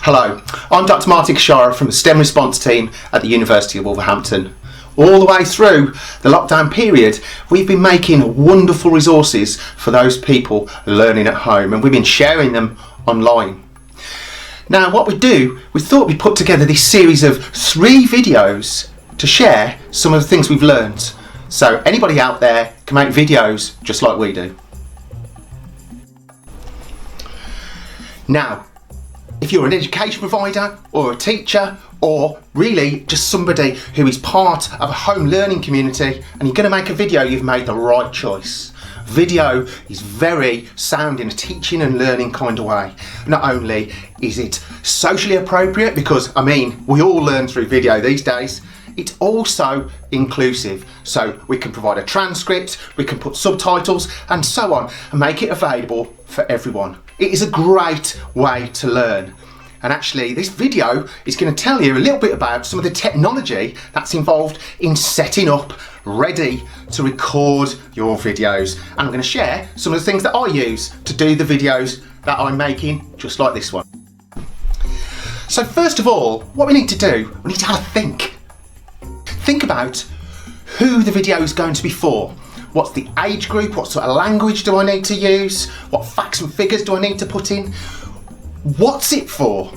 Hello, I'm Dr. Martin Kashara from the STEM response team at the University of Wolverhampton. All the way through the lockdown period, we've been making wonderful resources for those people learning at home, and we've been sharing them online. Now what we thought we'd put together this series of 3 videos to share some of the things we've learned. So anybody out there can make videos just like we do. Now, if you're an education provider or a teacher or really just somebody who is part of a home learning community and you're going to make a video, you've made the right choice. Video is very sound in a teaching and learning kind of way. Not only is it socially appropriate, because we all learn through video these days, it's also inclusive. So we can provide a transcript, we can put subtitles and so on and make it available for everyone. It is a great way to learn. And actually this video is going to tell you a little bit about some of the technology that's involved in setting up ready to record your videos. And I'm going to share some of the things that I use to do the videos that I'm making, just like this one. So first of all, what we need to do, we need to have a think. Think about who the video is going to be for. What's the age group? What sort of language do I need to use? What facts and figures do I need to put in? What's it for?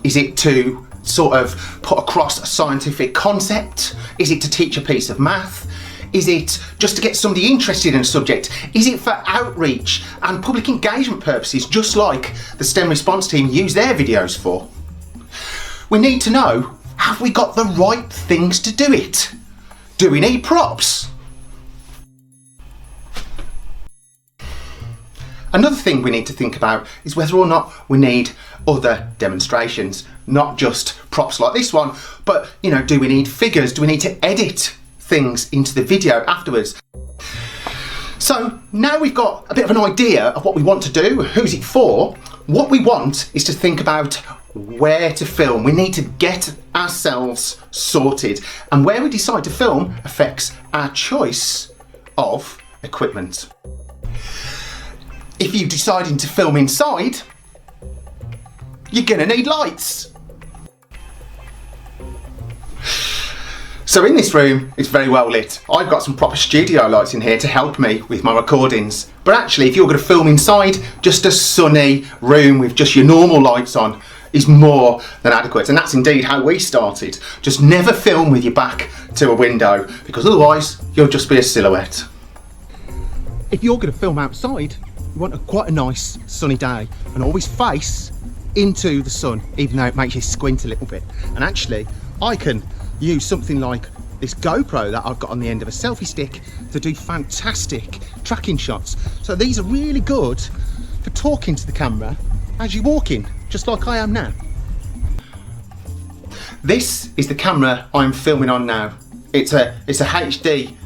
Is it to sort of put across a scientific concept? Is it to teach a piece of math? Is it just to get somebody interested in a subject? Is it for outreach and public engagement purposes, just like the STEM response team use their videos for? We need to know, have we got the right things to do it? Do we need props? Another thing we need to think about is whether or not we need other demonstrations, not just props like this one, but do we need figures? Do we need to edit things into the video afterwards? So now we've got a bit of an idea of what we want to do, who's it for. What we want is to think about where to film. We need to get ourselves sorted, and where we decide to film affects our choice of equipment. If you're deciding to film inside, you're going to need lights. So in this room, it's very well lit. I've got some proper studio lights in here to help me with my recordings. But actually, if you're going to film inside, just a sunny room with just your normal lights on is more than adequate. And that's indeed how we started. Just never film with your back to a window, because otherwise you'll just be a silhouette. If you're going to film outside, you want quite a nice sunny day, and always face into the sun, even though it makes you squint a little bit. And actually, I can use something like this GoPro that I've got on the end of a selfie stick to do fantastic tracking shots. So these are really good for talking to the camera as you're walking, just like I am now. This is the camera I'm filming on now. It's a HD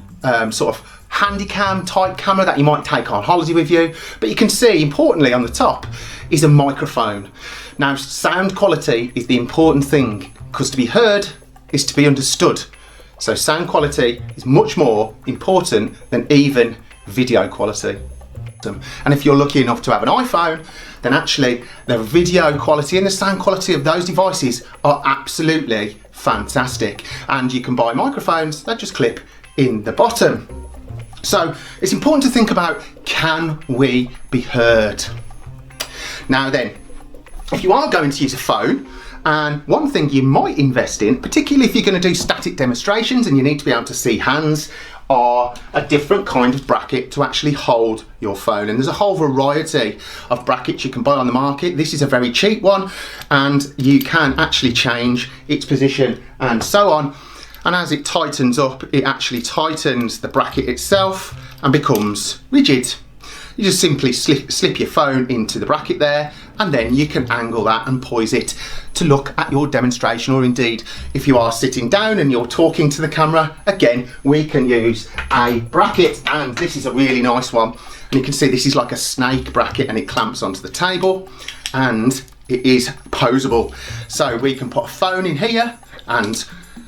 sort of handycam type camera that you might take on holiday with you, but you can see importantly on the top is a microphone. Now sound quality is the important thing, because to be heard is to be understood. So sound quality is much more important than even video quality. And if you're lucky enough to have an iPhone, then actually the video quality and the sound quality of those devices are absolutely fantastic. And you can buy microphones that just clip in the bottom. So it's important to think about, can we be heard? Now then, if you are going to use a phone, and one thing you might invest in, particularly if you're going to do static demonstrations and you need to be able to see hands, are a different kind of bracket to actually hold your phone. And there's a whole variety of brackets you can buy on the market. This is a very cheap one, and you can actually change its position and so on. And as it tightens up, it actually tightens the bracket itself and becomes rigid. You just simply slip your phone into the bracket there, and then you can angle that and poise it to look at your demonstration, or indeed if you are sitting down and you're talking to the camera, again we can use a bracket. And this is a really nice one, and you can see this is like a snake bracket, and it clamps onto the table and it is poseable. So we can put a phone in here and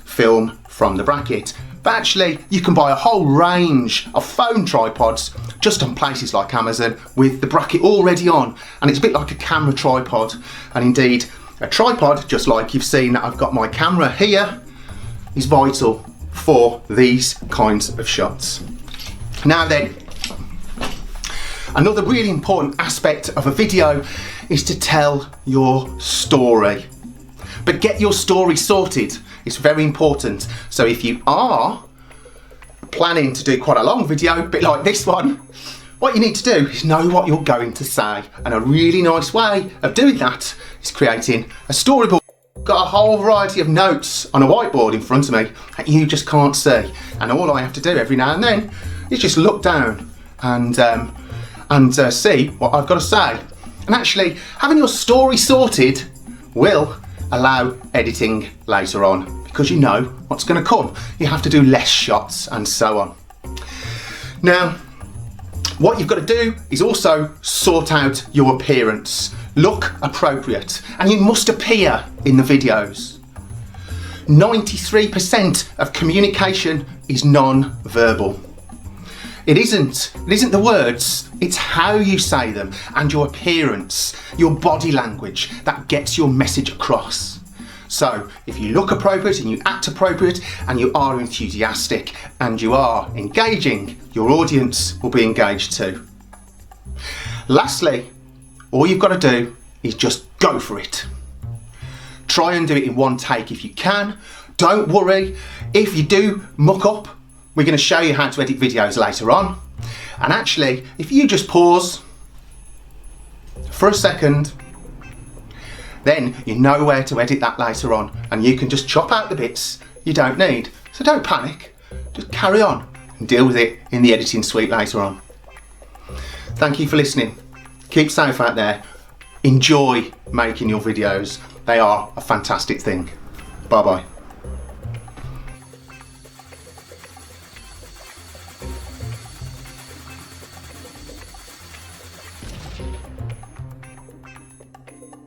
film from the bracket. But actually you can buy a whole range of phone tripods just on places like Amazon with the bracket already on, and it's a bit like a camera tripod. And indeed A tripod, just like you've seen that I've got my camera here, is vital for these kinds of shots. Now then, another really important aspect of a video is to tell your story. But get your story sorted. It's very important. So if you are planning to do quite a long video, a bit like this one, what you need to do is know what you're going to say. And a really nice way of doing that is creating a storyboard. Got a whole variety of notes on a whiteboard in front of me that you just can't see. And all I have to do every now and then is just look down and see what I've got to say. And actually, having your story sorted will allow editing later on, because you know what's going to come. You have to do less shots and so on. Now, what you've got to do is also sort out your appearance. Look appropriate, and you must appear in the videos. 93% of communication is non-verbal. It isn't the words, it's how you say them and your appearance, your body language that gets your message across. So if you look appropriate and you act appropriate and you are enthusiastic and you are engaging, your audience will be engaged too. Lastly, all you've got to do is just go for it. Try and do it in one take if you can. Don't worry, if you do muck up, we're going to show you how to edit videos later on. And actually, if you just pause for a second, then you know where to edit that later on, and you can just chop out the bits you don't need. So don't panic, just carry on and deal with it in the editing suite later on. Thank you for listening. Keep safe out there. Enjoy making your videos. They are a fantastic thing. Bye bye.